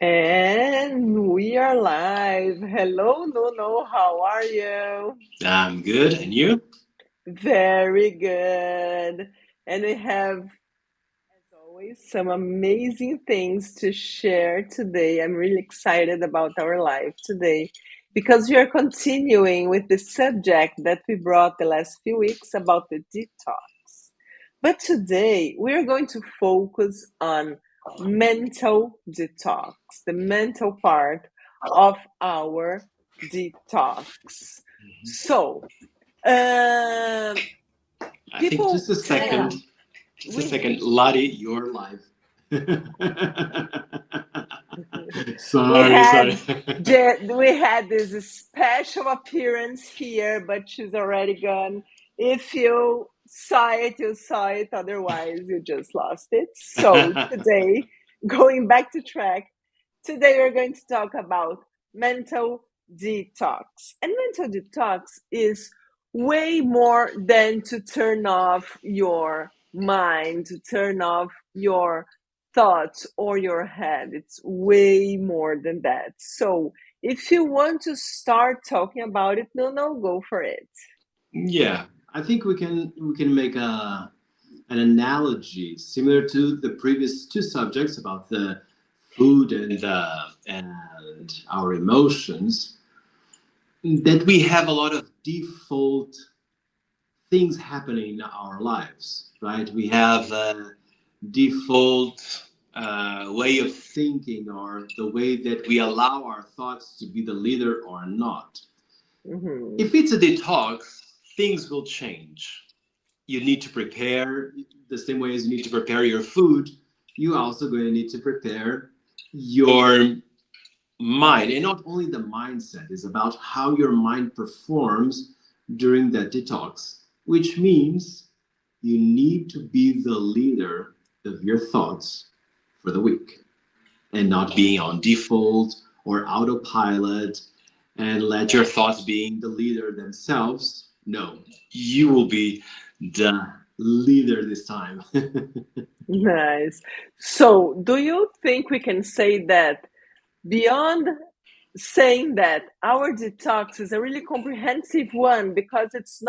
And we are live. Hello, Nuno. How are you? I'm good, and you? Very good. And we have, as always, some amazing things to share today. I'm really excited about our live today because we are continuing with the subject that we brought the last few weeks about the detox. But today we are going to focus on mental detox, the mental part of our detox. So, um, I think people just a second, tend, just a we second, Lottie, you're live. we Sorry. had we had this special appearance here, but she's already gone. If you saw it, you saw it. Otherwise, you just lost it. So today, going back to track, today we're going to talk about mental detox. And mental detox is way more than to turn off your mind, to turn off your thoughts or your head. It's way more than that. So if you want to start talking about it, no, go for it. Yeah, I think we can make an analogy similar to the previous two subjects about the food and our emotions. That we have a lot of default things happening in our lives, right? We have a default way of thinking or the way that we allow our thoughts to be the leader or not. Hmm. If it's a detox, things will change. You need to prepare the same way as you need to prepare your food. You also going to need to prepare your mind, and not only the mindset is about how your mind performs during that detox, which means you need to be the leader of your thoughts for the week and not being on default or autopilot and let your thoughts being the leader themselves. No, you will be the leader this time. Nice. So, do you think we can say that beyond saying that our detox is a really comprehensive one because it's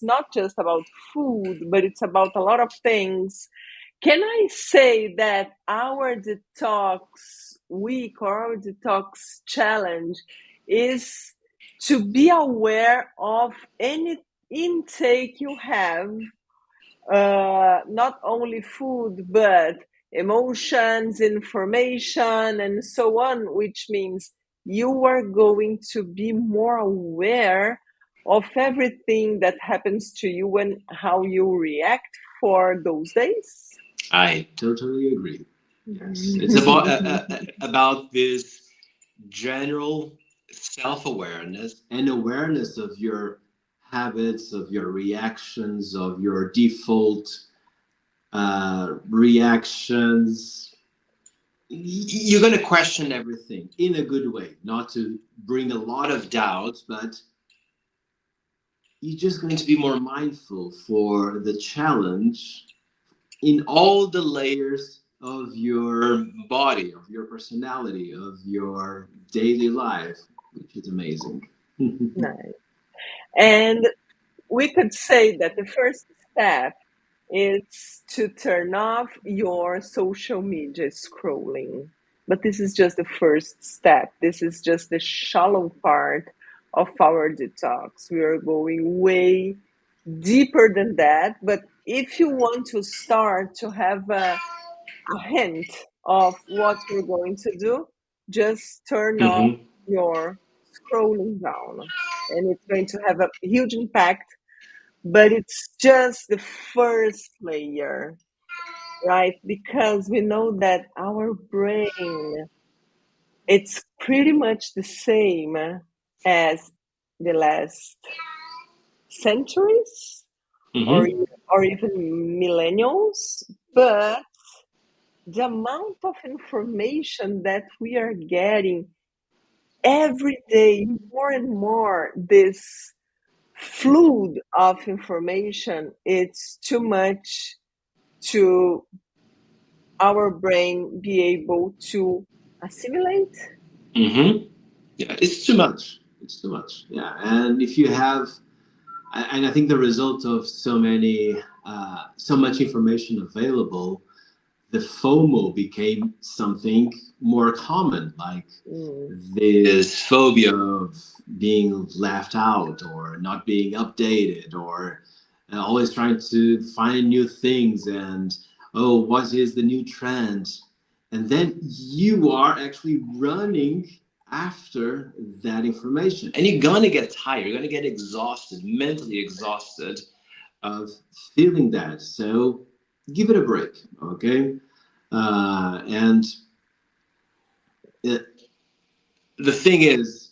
not just about food, but it's about a lot of things. Can I say that our detox week or our detox challenge is to be aware of any intake you have, not only food, but emotions, information, and so on, which means you are going to be more aware of everything that happens to you and how you react for those days? I totally agree. Yes, it's about this general self awareness and awareness of your habits, of your reactions, of your default reactions. You're going to question everything in a good way, not to bring a lot of doubts, but you're just going to be more mindful for the challenge in all the layers of your body, of your personality, of your daily life, which is amazing. Nice. And we could say that the first step is to turn off your social media scrolling. But this is just the first step. This is just the shallow part of our detox. We are going way deeper than that. But if you want to start to have a hint of what we're going to do, just turn off Hmm. your scrolling down. And it's going to have a huge impact, but it's just the first layer, right? Because we know that our brain, it's pretty much the same as the last centuries or Hmm. or even millennials, but the amount of information that we are getting every day, more and more, this flood of information, it's too much to our brain be able to assimilate. Mm-hmm. Yeah, it's too much. It's too much. Yeah, and if you have, and I think the result of so much information available, the FOMO became something more common, like Mm. this phobia of being left out or not being updated or always trying to find new things and, oh, what is the new trend? And then you are actually running after that information. And you're going to get tired, you're going to get exhausted, mentally exhausted of feeling that. So give it a break, okay? And it, the thing is,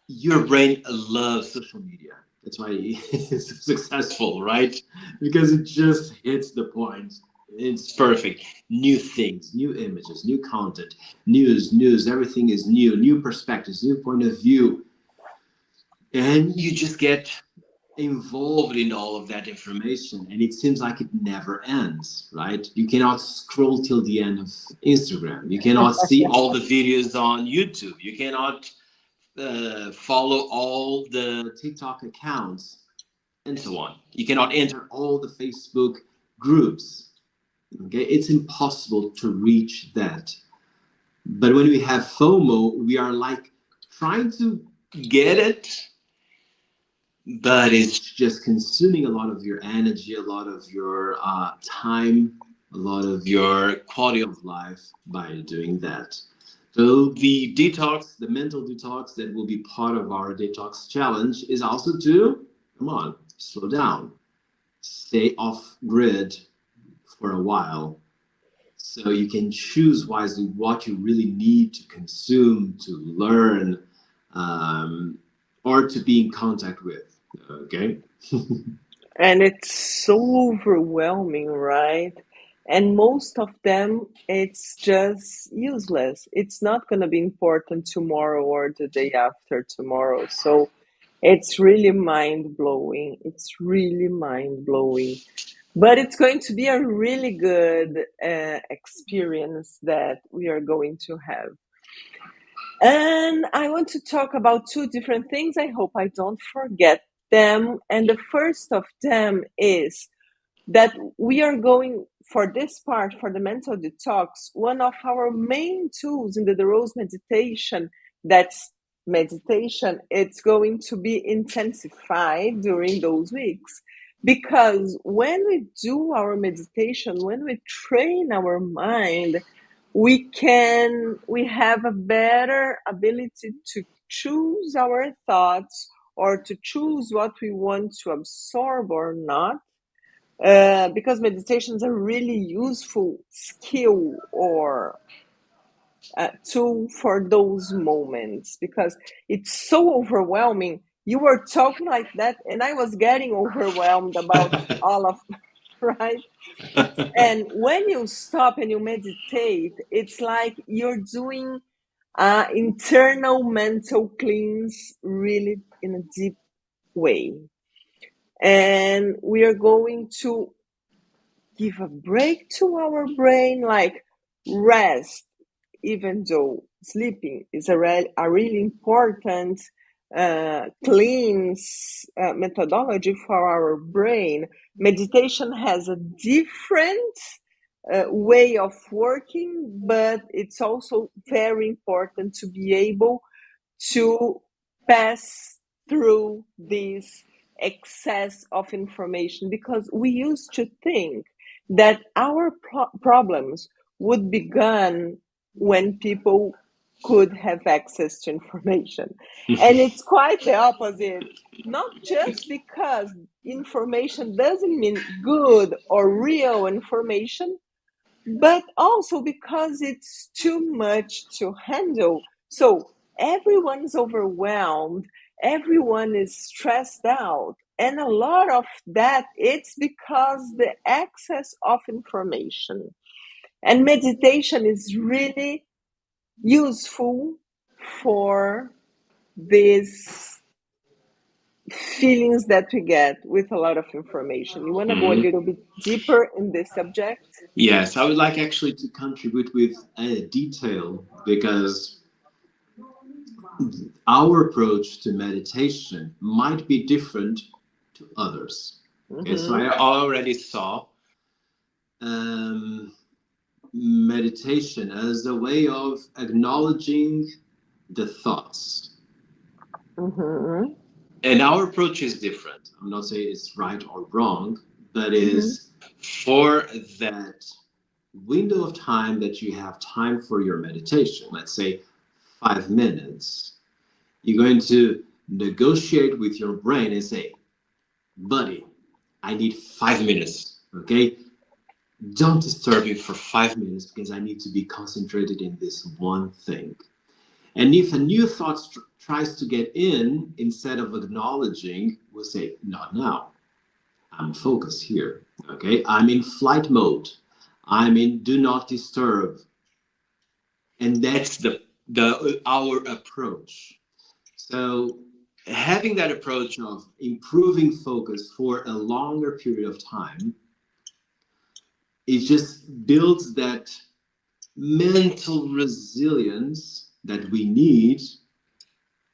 your brain loves social media. That's why it's so successful, right? Because it just hits the point. It's perfect. New things, new images, new content, news, everything is new, new perspectives, new point of view. And you just get involved in all of that information and it seems like it never ends, right? You cannot scroll till the end of Instagram. You cannot see all the videos on YouTube. You cannot follow all the TikTok accounts and so on. You cannot enter all the Facebook groups. Okay, it's impossible to reach that. But when we have FOMO, we are like trying to get it, but it's just consuming a lot of your energy, a lot of your time, a lot of your quality of life by doing that. So the detox, the mental detox that will be part of our detox challenge is also to, come on, slow down, stay off grid for a while so you can choose wisely what you really need to consume, to learn, or to be in contact with. Okay. And it's so overwhelming, right? And most of them, it's just useless. It's not going to be important tomorrow or the day after tomorrow. So it's really mind blowing. It's really mind blowing. But it's going to be a really good experience that we are going to have. And I want to talk about two different things. I hope I don't forget them. And the first of them is that we are going for this part, for the mental detox, one of our main tools in the DeRose meditation, that's meditation, it's going to be intensified during those weeks. Because when we do our meditation, when we train our mind, we have a better ability to choose our thoughts or to choose what we want to absorb or not, because meditation is a really useful skill or tool for those moments, because it's so overwhelming. You were talking like that and I was getting overwhelmed about all of right. And when you stop and you meditate, it's like you're doing internal mental cleanse really in a deep way. And we are going to give a break to our brain, like rest, even though sleeping is a really important cleanse methodology for our brain. Meditation has a different way of working, but it's also very important to be able to pass through this excess of information, because we used to think that our problems would be gone when people could have access to information. And it's quite the opposite. Not just because information doesn't mean good or real information, but also because it's too much to handle. So everyone's overwhelmed, everyone is stressed out. And a lot of that, it's because the excess of information. And meditation is really useful for this feelings that we get with a lot of information. You want to go a Mhm. little bit deeper in this subject? Yes, I would like actually to contribute with a detail because our approach to meditation might be different to others. Okay, so Mm-hmm. I already saw um, meditation as a way of acknowledging the thoughts. Mm-hmm. And our approach is different. I'm not saying it's right or wrong, but Mm-hmm. is for that window of time that you have time for your meditation, let's say 5 minutes, you're going to negotiate with your brain and say, buddy, I need 5 minutes, okay? Don't disturb me for 5 minutes because I need to be concentrated in this one thing. And if a new thought tries to get in, instead of acknowledging, we'll say, not now. I'm focused here, okay? I'm in flight mode. I'm in do not disturb. And that's the our approach. So having that approach of improving focus for a longer period of time, it just builds that mental resilience that we need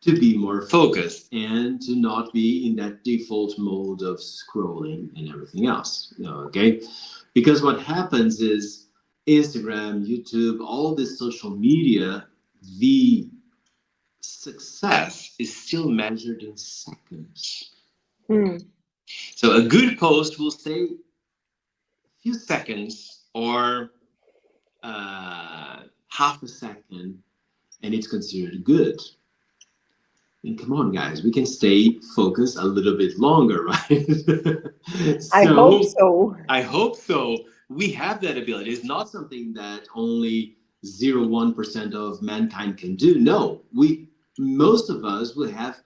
to be more focused and to not be in that default mode of scrolling and everything else. Okay, because what happens is Instagram, YouTube, all this social media, the success is still measured in seconds. Hmm. So a good post will stay a few seconds or half a second, and it's considered good. And come on, guys, we can stay focused a little bit longer, right? I hope So so. I hope so. We have that ability. It's not something that only 0.1% of mankind can do. No, most of us will have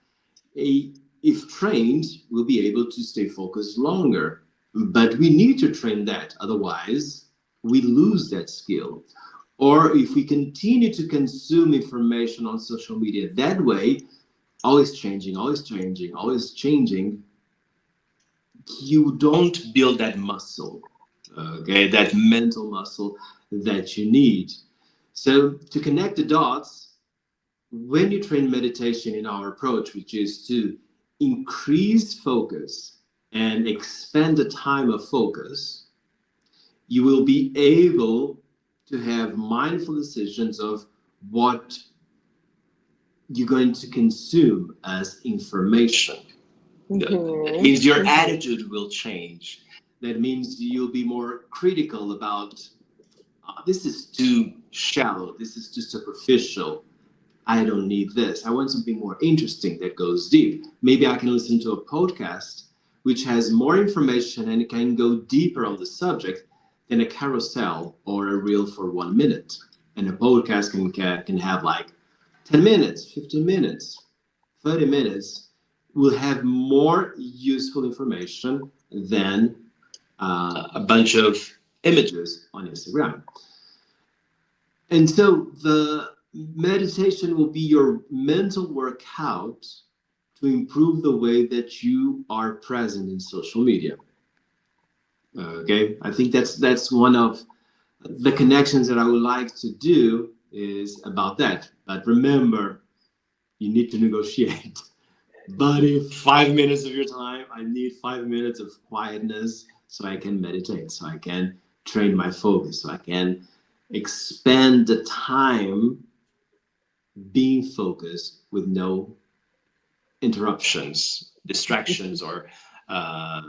if trained, we'll be able to stay focused longer. But we need to train that, otherwise, we lose that skill. Or if we continue to consume information on social media that way, always changing, always changing, always changing, you don't build that muscle, okay, that mental muscle that you need. So to connect the dots, when you train meditation in our approach, which is to increase focus and expand the time of focus, you will be able to have mindful decisions of what you're going to consume as information. That Mm-hmm. means your Mm-hmm. attitude will change. That means you'll be more critical about this is too shallow, this is too superficial. I don't need this. I want something more interesting that goes deep. Maybe I can listen to a podcast which has more information and can go deeper on the subject than a carousel or a reel for 1 minute. And a podcast can have like 10 minutes, 15 minutes, 30 minutes. Will have more useful information than a bunch of images on Instagram. And so the meditation will be your mental workout to improve the way that you are present in social media. Okay, I think that's one of the connections that I would like to do is about that. But remember, you need to negotiate. Buddy, 5 minutes of your time. I need 5 minutes of quietness so I can meditate, so I can train my focus, so I can expand the time being focused with no interruptions, distractions, or uh,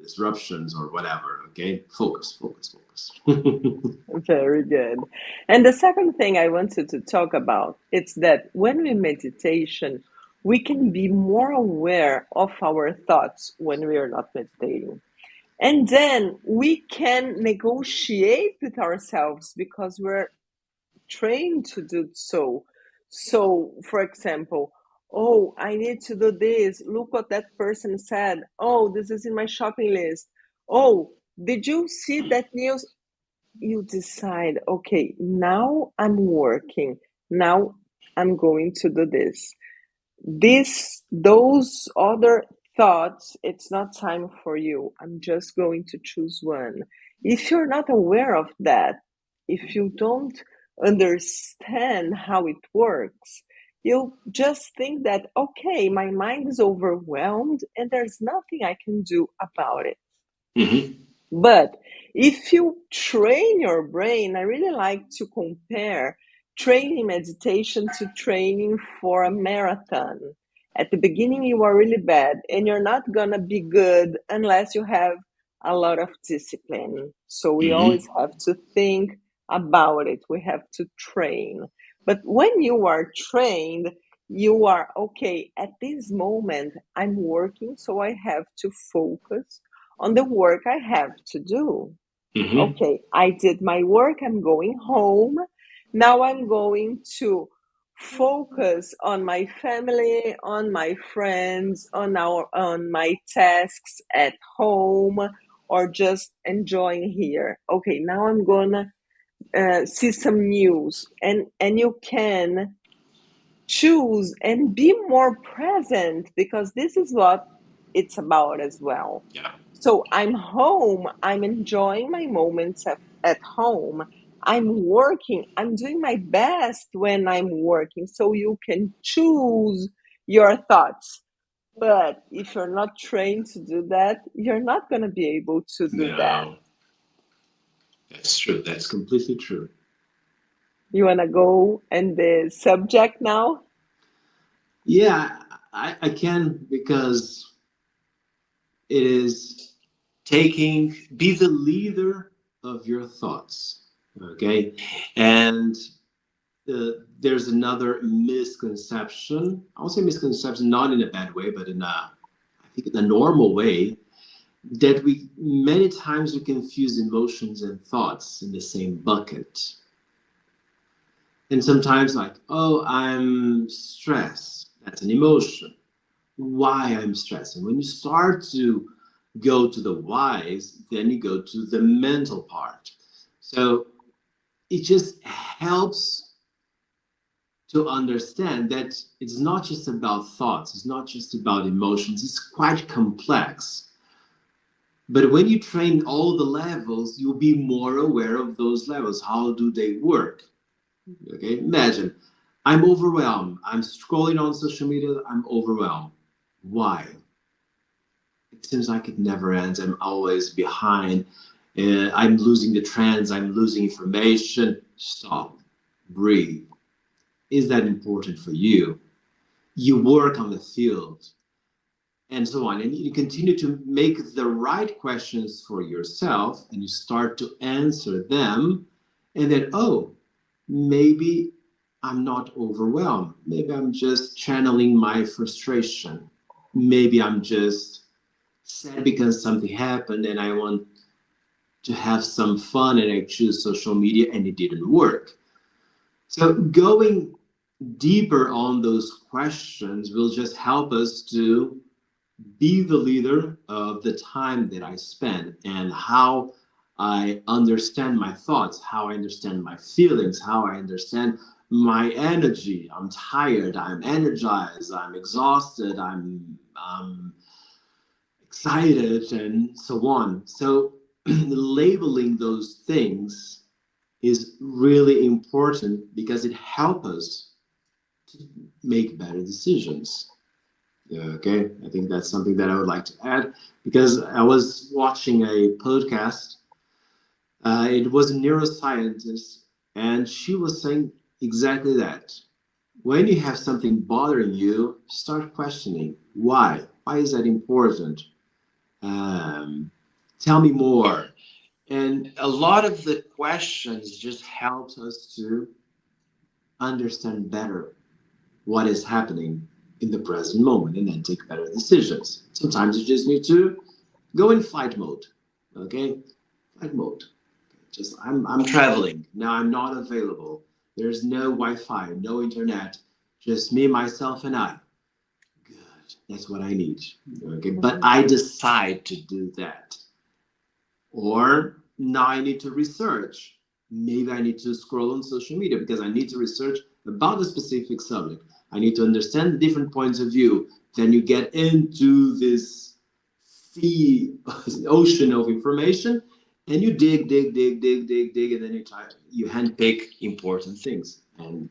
disruptions, or whatever. Okay, focus, focus, focus. Very good. And the second thing I wanted to talk about is that when we meditation, we can be more aware of our thoughts when we are not meditating. And then we can negotiate with ourselves because we're trained to do so. So, for example, oh, I need to do this. Look what that person said. Oh, this is in my shopping list. Oh, did you see that news? You decide, okay, now I'm working. Now I'm going to do this. those other thoughts, it's not time for you. I'm just going to choose one. If you're not aware of that, if you don't understand how it works, you'll just think that, okay, my mind is overwhelmed and there's nothing I can do about it. Mm-hmm. But if you train your brain, I really like to compare training meditation to training for a marathon. At the beginning, you are really bad, and you're not gonna be good unless you have a lot of discipline. So we always Mm-hmm. have to think about it. We have to train. But when you are trained, you are okay. At this moment, I'm working, so I have to focus on the work I have to do. Mm-hmm. Okay, I did my work, I'm going home. Now I'm going to focus on my family, on my friends, on my tasks at home, or just enjoying here. Okay, now I'm gonna see some news, and you can choose and be more present, because this is what it's about as well. Yeah. So I'm home, I'm enjoying my moments at home. I'm working, I'm doing my best when I'm working. So you can choose your thoughts. But if you're not trained to do that, you're not going to be able to do that. No, that's true. That's completely true. You want to go and the subject now? Yeah, I can because it is be the leader of your thoughts. Okay. And there's another misconception. I would say misconception, not in a bad way, but I think in a normal way, that we many times we confuse emotions and thoughts in the same bucket. And sometimes, like, oh, I'm stressed. That's an emotion. Why I'm stressed. And when you start to go to the whys, then you go to the mental part. So it just helps to understand that it's not just about thoughts, it's not just about emotions, it's quite complex. But when you train all the levels, you'll be more aware of those levels. How do they work? Okay, imagine I'm overwhelmed. I'm scrolling on social media, I'm overwhelmed. Why? It seems like it never ends. I'm always behind. I'm losing the trends. I'm losing information. Stop. Breathe. Is that important for you? You work on the field and so on. And you continue to make the right questions for yourself and you start to answer them. And then, oh, maybe I'm not overwhelmed. Maybe I'm just channeling my frustration. Maybe I'm just sad because something happened and I want to have some fun and I choose social media and it didn't work. So going deeper on those questions will just help us to be the leader of the time that I spend and how I understand my thoughts, how I understand my feelings, how I understand my energy. I'm tired, I'm energized, I'm exhausted, I'm excited, and so on. So, labeling those things is really important because it helps us to make better decisions. Okay, I think that's something that I would like to add because I was watching a podcast. It was a neuroscientist, and she was saying exactly that. When you have something bothering you, start questioning why. Why is that important? Um, Tell me more. And a lot of the questions just helped us to understand better what is happening in the present moment and then take better decisions. Sometimes you just need to go in flight mode. Okay? Flight mode. Just I'm traveling. Now I'm not available. There's no Wi-Fi, no internet, just me, myself, and I. Good. That's what I need. Okay. But Mhm. I decide to do that. Or now I need to research. maybe I need to scroll on social media because I need to research about a specific subject. I need to understand different points of view. Then you get into this sea, ocean of information, and you dig, and then you handpick important things, and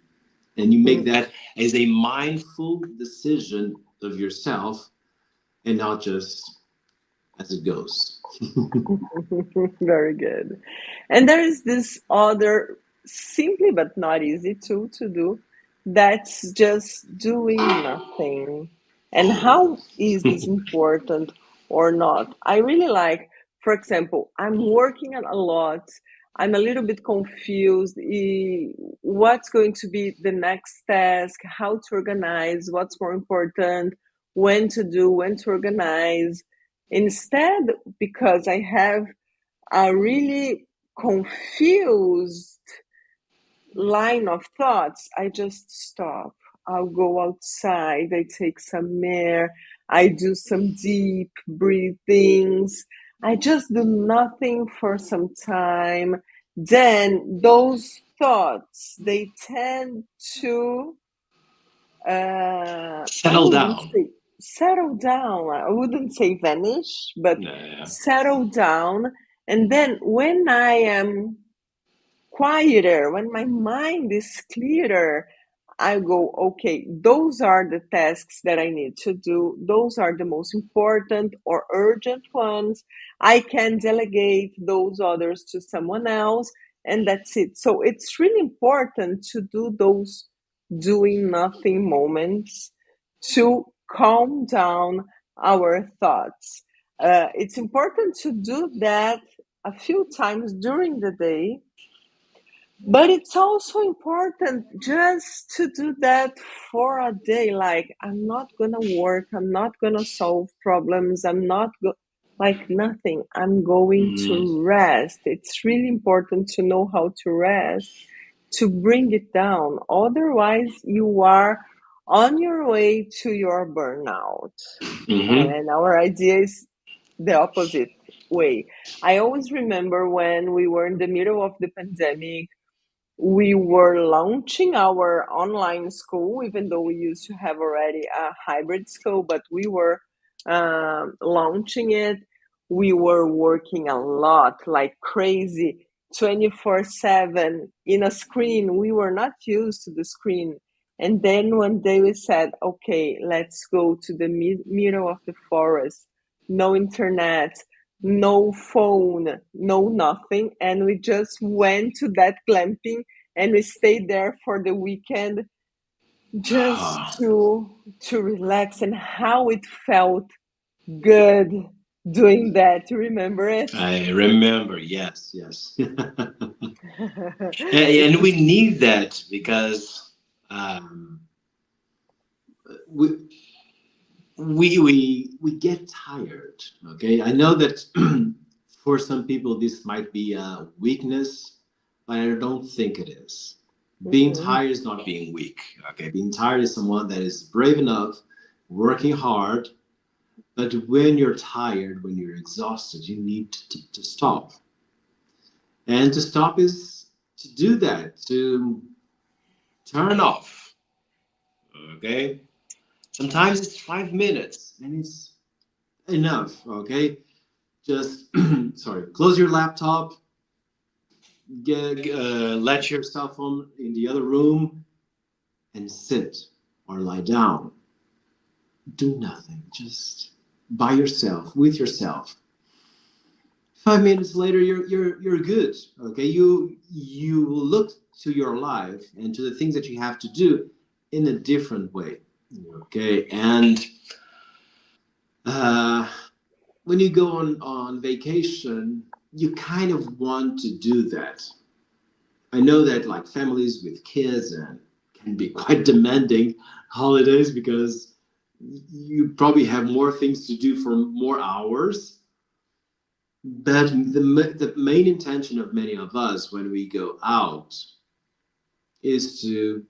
you make Mm. that as a mindful decision of yourself, and not just as it goes. Very good. And there is this other simply but not easy tool to do, that's just doing nothing. And Oh. how is this important or not? I really like, for example, I'm working on a lot. I'm a little bit confused. What's going to be the next task? How to organize? What's more important? When to do? When to organize? Instead, because I have a really confused line of thoughts, I just stop. I'll go outside, I take some air, I do some deep breathings, I just do nothing for some time. Then those thoughts, they tend to I Settle wouldn't down. say settle down. I wouldn't say vanish, but Yeah. settle down. And then when I am quieter, when my mind is clearer, I go, okay, those are the tasks that I need to do. Those are the most important or urgent ones. I can delegate those others to someone else, and that's it. So it's really important to do those doing nothing moments to calm down our thoughts. It's important to do that a few times during the day, but it's also important just to do that for a day. Like, I'm not gonna work, I'm not gonna solve problems, like nothing. I'm going to Mm-hmm. rest. It's really important to know how to rest, to bring it down. Otherwise, you are on your way to your burnout. Mm-hmm. And our idea is the opposite way. I always remember when we were in the middle of the pandemic, we were launching our online school, even though we used to have already a hybrid school, but we were launching it. We were working a lot, like crazy, 24/7 in a screen. We were not used to the screen. And then one day we said, okay, let's go to the middle of the forest, no internet, no phone, no nothing. And we just went to that glamping and we stayed there for the weekend just Ah, to relax, and how it felt good doing that. You remember it? I remember. Yes, yes. It And we was. need that because we we get tired. Okay, I know that for some people this might be a weakness, but I don't think it is. Being Mhm. tired is not being weak. Okay, being tired is someone that is brave enough, working hard. But when you're tired, when you're exhausted, you need to stop. And to stop is to do that, to turn off. Okay, sometimes it's 5 minutes and it's enough. Okay, just sorry, close your laptop, let your cell phone in the other room, and sit or lie down. Do nothing, just by yourself, with yourself. 5 minutes later, you're good. Okay, you will look to your life and to the things that you have to do in a different way. Okay, and uh, when you go on vacation, you kind of want to do that. I know that like families with kids and can be quite demanding holidays because you probably have more things to do for more hours. But the main intention of many of us when we go out is to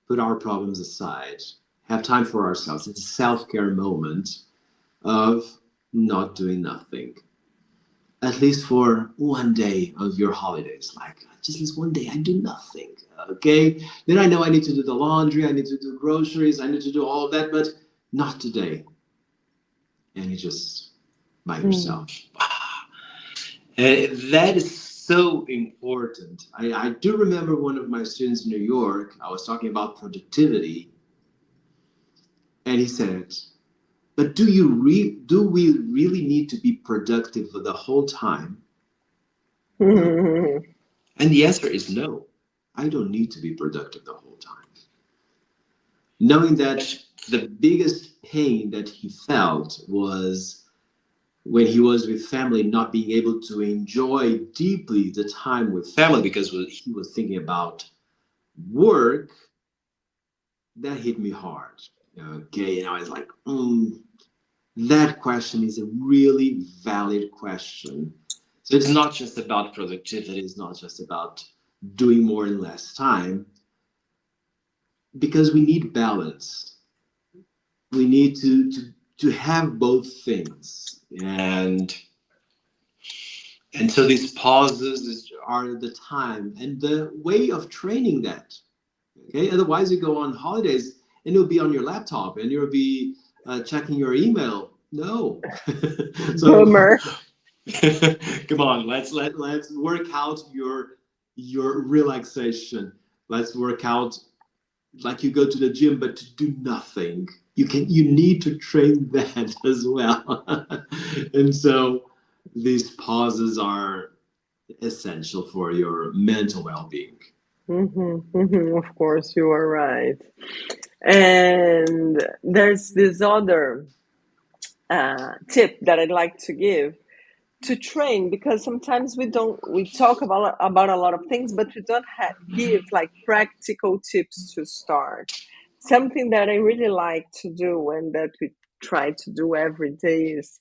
put our problems aside, have time for ourselves. It's a self care moment of not doing nothing. at least for one day of your holidays. Like, just this one day, I do nothing. Okay? Then I know I need to do the laundry, I need to do groceries, I need to do all of that, but not today. And you just by yourself. Mm. That is so important. I do remember one of my students in New York, I was talking about productivity, and he said, but do we really need to be productive for the whole time? No. And the answer is no. I don't need to be productive the whole time. Knowing that the biggest pain that he felt was when he was with family, not being able to enjoy deeply the time with family because he was thinking about work, that hit me hard. Okay, and I was like, that question is a really valid question. So it's not just about productivity, it's not just about doing more in less time, because we need balance. We need to have both things. And so these pauses are the time and the way of training that. Okay, otherwise you go on holidays and you'll be on your laptop and you'll be checking your email. No. So Boomer. come on, let's work out your relaxation. Let's work out like you go to the gym but to do nothing. You need to train that as well. And so these pauses are essential for your mental well-being. Of course, you are right. And there's this other tip that I'd like to give to train, because sometimes we talk about a lot of things, but we don't give like practical tips to start. Something that I really like to do and that we try to do every day is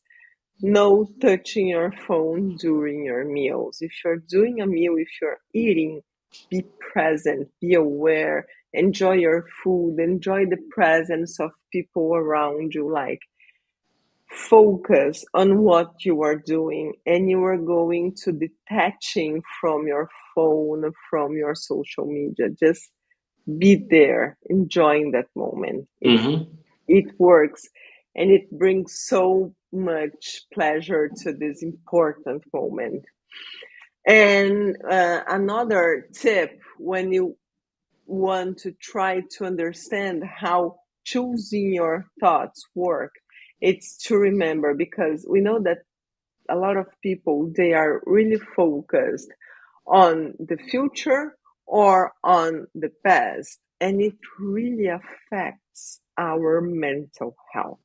no touching your phone during your meals. If you're doing a meal, if you're eating, be present, be aware, enjoy your food, enjoy the presence of people around you. Like, focus on what you are doing, and you are going to detaching from your phone, from your social media. Just be there, enjoying that moment. Mm-hmm. It works, and it brings so much pleasure to this important moment. And another tip, when you want to try to understand how choosing your thoughts work, it's to remember, because we know that a lot of people, they are really focused on the future or on the past, and it really affects our mental health,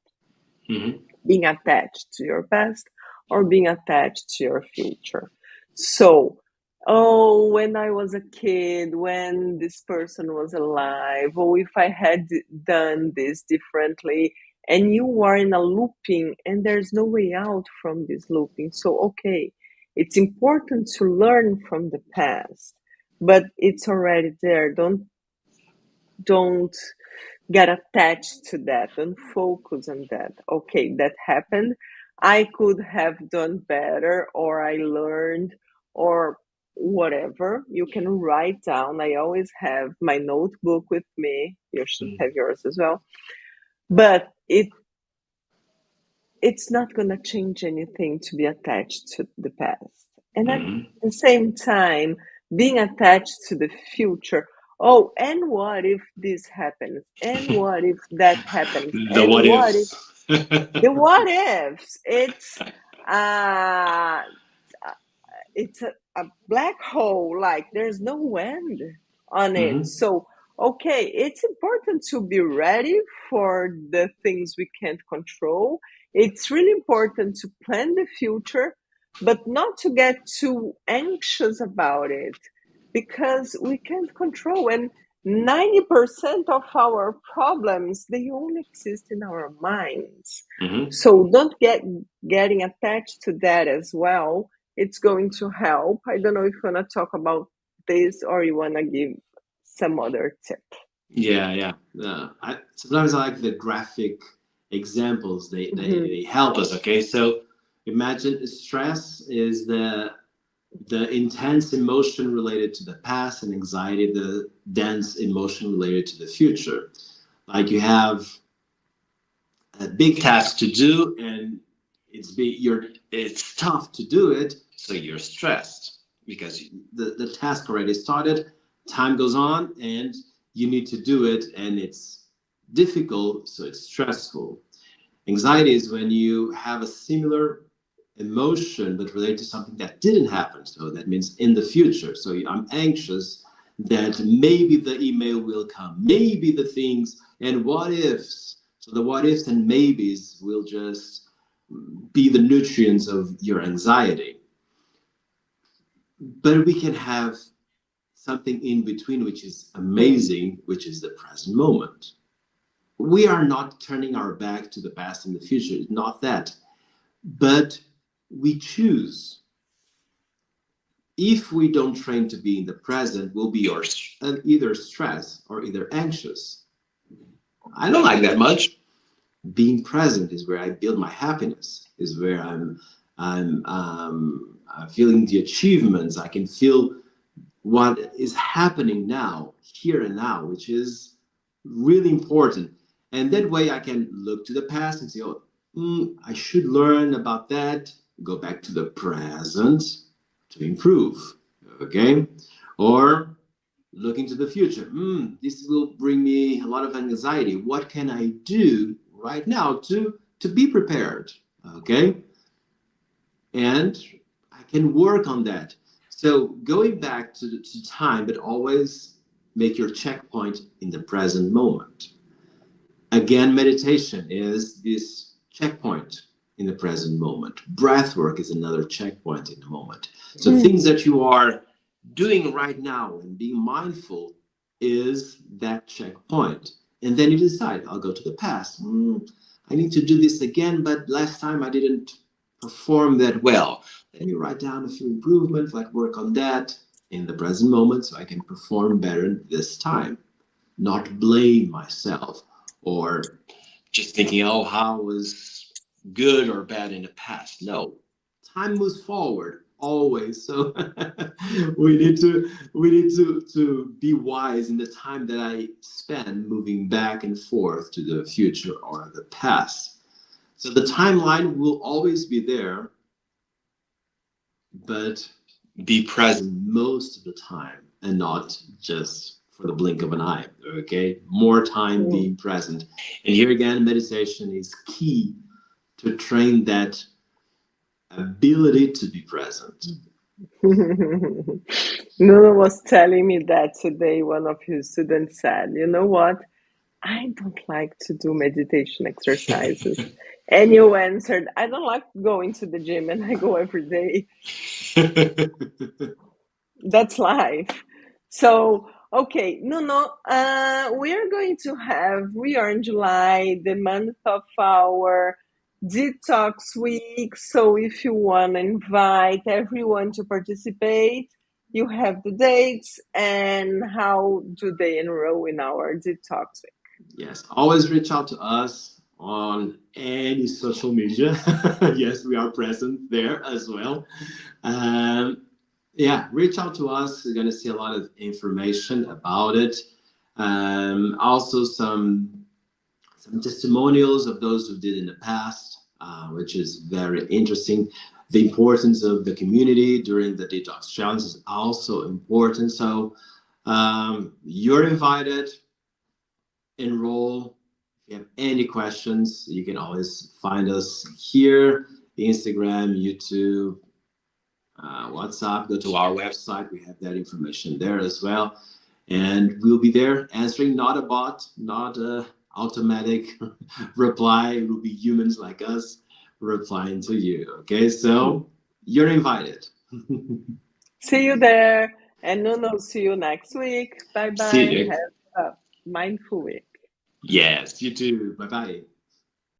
Mm-hmm. being attached to your past or being attached to your future. So, oh, when I was a kid, when this person was alive, or if I had done this differently, and you are in a looping and there's no way out from this looping. So, okay, it's important to learn from the past, but it's already there. Don't get attached to that and focus on that. Okay, that happened. I could have done better, or I learned, or whatever. You can write down. I always have my notebook with me. You should have yours as well. But it's not going to change anything to be attached to the past. And at Mm-hmm. the same time, being attached to the future. Oh, and what if this happens? And what if that happens? The And what what if ifs. the what ifs? Uh, it's a black hole, like there's no end on it. Mm-hmm. So okay, it's important to be ready for the things we can't control. It's really important to plan the future, but not to get too anxious about it, because we can't control. And 90% of our problems, they only exist in our minds. Mm-hmm. So don't getting attached to that as well. It's going to help. I don't know if you want to talk about this or you want to give some other tip. Yeah, yeah. Sometimes I like the graphic examples. They Mm-hmm. they help us. Okay, so Imagine stress is the intense emotion related to the past, and anxiety the dense emotion related to the future. Like you have a big task to do, and it's tough to do it, so you're stressed because the task already started, time goes on, and you need to do it, and it's difficult, so it's stressful. Anxiety is when you have a similar emotion but related to something that didn't happen. So that means in the future. So I'm anxious that maybe the email will come, maybe the things, and what ifs. So the what ifs and maybes will just be the nutrients of your anxiety. But we can have something in between, which is amazing, which is the present moment. We are not turning our back to the past and the future, not that. But we choose. If we don't train to be in the present, we'll be either stressed or either anxious. I don't like that much. Being present is where I build my happiness. Is where I'm feeling the achievements. I can feel what is happening now, here and now, which is really important. And that way I can look to the past and say, oh, I should learn about that, go back to the present to improve. Okay? Or looking to the future. This will bring me a lot of anxiety. What can I do right now to be prepared? Okay? And I can work on that. So going back to time, but always make your checkpoint in the present moment. Again, meditation is this checkpoint in the present moment. Breath work is another checkpoint in the moment. So things that you are doing right now and being mindful is that checkpoint. And then you decide, I'll go to the past. I need to do this again, but last time I didn't perform that well. Let me write down a few improvements, like work on that in the present moment so I can perform better this time. Not blame myself or just thinking, oh, how was good or bad in the past. No, time moves forward always. So we need to be wise in the time that I spend moving back and forth to the future or the past. So the timeline will always be there, but be present most of the time and not just for the blink of an eye. Okay, more time being present. And here again, meditation is key to train that ability to be present. Nuno was telling me that today one of his students said, you know what? I don't like to do meditation exercises. And you answered, I don't like going to the gym and I go every day. That's life. So, okay, Nuno, we are in July, the month of our detox week. So, if you want to invite everyone to participate, you have the dates and how do they enroll in our detox week? Yes, always reach out to us on any social media. Yes, we are present there as well. Yeah, reach out to us. You're going to see a lot of information about it. Also, some testimonials of those who did in the past, which is very interesting. The importance of the community during the detox challenge is also important. So you're invited. Enroll. If you have any questions, you can always find us here, Instagram, YouTube, WhatsApp. Go to our website. We have that information there as well. And we'll be there answering, not a bot, not a automatic reply. It will be humans like us replying to you. Okay, so you're invited. See you there. And Nuno, see you next week. Bye See bye. you. Have a mindful week. Yes, you too. Bye bye.